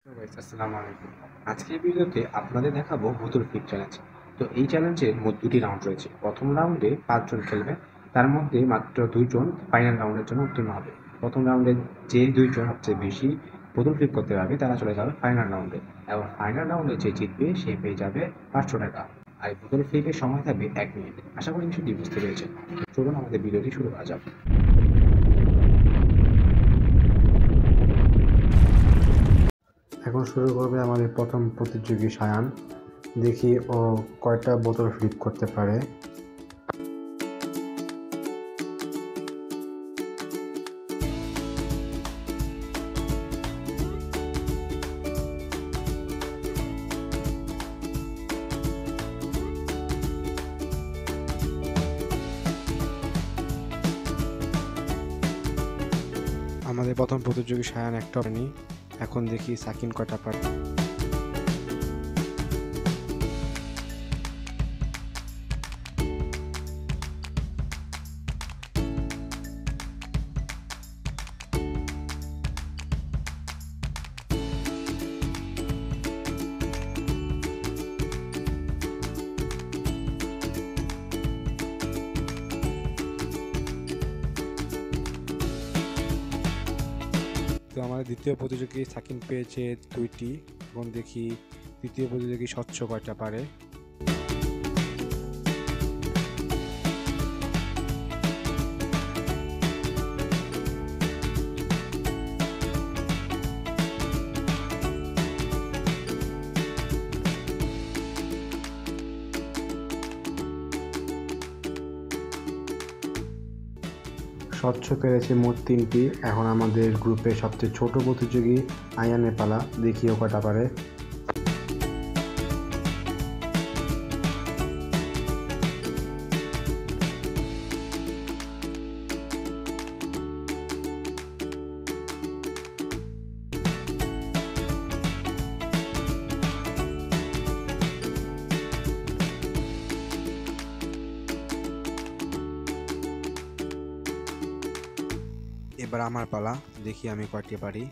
আসসালামু আলাইকুম। আজকের ভিডিওতে আপনাদের দেখাবো বোতল ফ্লিপ চ্যালেঞ্জ। তো এই চ্যালেঞ্জের মোট ২টি রাউন্ড রয়েছে। প্রথম রাউন্ডে ৫ জন খেলবে। তার মধ্যে মাত্র ২ জন ফাইনাল রাউন্ডের জন্য উত্তীর্ণ হবে। প্রথম রাউন্ডে যে ২ জন সবচেয়ে বেশি বোতল ফ্লিপ করতে পারবে তারা চলে যাবে ফাইনাল রাউন্ডে। এবং ফাইনাল রাউন্ডে যে জিতবে সে পেয়ে যাবে ৫০০ টাকা। আর এই বোতল ফ্লিপের সময় থাকবে ১ মিনিট। আশা করি বিষয়টি বুঝতে পেরেছেন। চলুন আমাদের ভিডিওটি শুরু করা যাক। এখন শুরু করবে আমাদের প্রথম প্রতিযোগী সায়ান। দেখি ও কয়টা বোতল ফ্লিপ করতে পারে। আমাদের প্রথম প্রতিযোগী সায়ান একটা পারেনি। এখন দেখি সাকিন কয়টা পারে। তো আমাদের দ্বিতীয় প্রতিযোগী সাকিন পেয়েছে ২টি। এখন দেখি তৃতীয় প্রতিযোগী স্বচ্ছ কয়টা পারে। স্বচ্ছ পেরেছে মোট ৩টি। এখন আমাদের গ্রুপে সবচেয়ে ছোট প্রতিযোগী আয়ানের পালা। দেখি ও কয়টা পারে। এবার আমার পালা। দেখি আমি কয়টি পারি।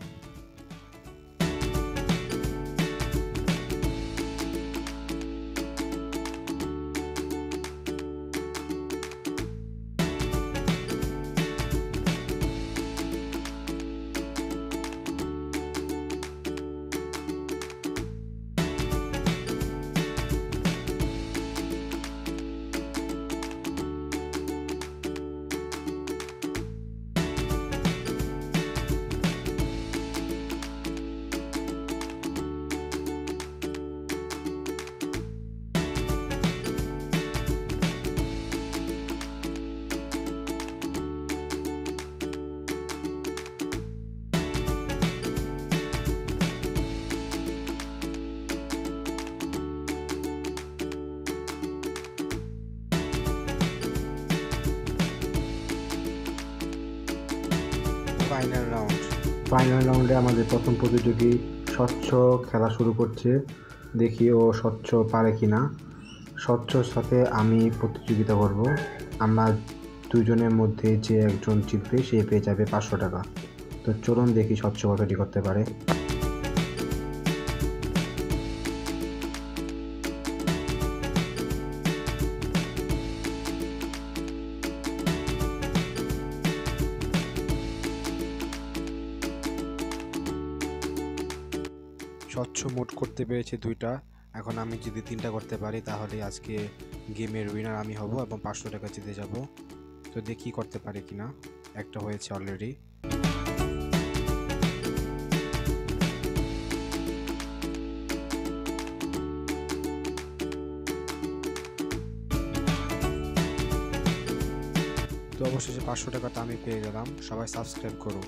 ফাইনাল রাউন্ডে আমাদের প্রথম প্রতিযোগী স্বচ্ছ খেলা শুরু করছে। দেখি ও স্বচ্ছ পারে কিনা। স্বচ্ছর সাথে আমি প্রতিযোগিতা করব। আমরা দুজনের মধ্যে যে একজন জিতবে সে পেয়ে যাবে ৫০০ টাকা। তো চলুন দেখি স্বচ্ছ কতটি করতে পারে। স্বচ্ছ মোট করতে পেরেছে ২টা। এখন আমি যদি ৩টা করতে পারি তাহলে আজকে গেমের উইনার আমি হব এবং ৫০০ টাকা জিতে যাব। তো দেখি করতে পারে কিনা। একটা হয়েছে অলরেডি। তো অবশেষে ৫০০ টাকাটা আমি পেয়ে গেলাম। সবাই সাবস্ক্রাইব করুন।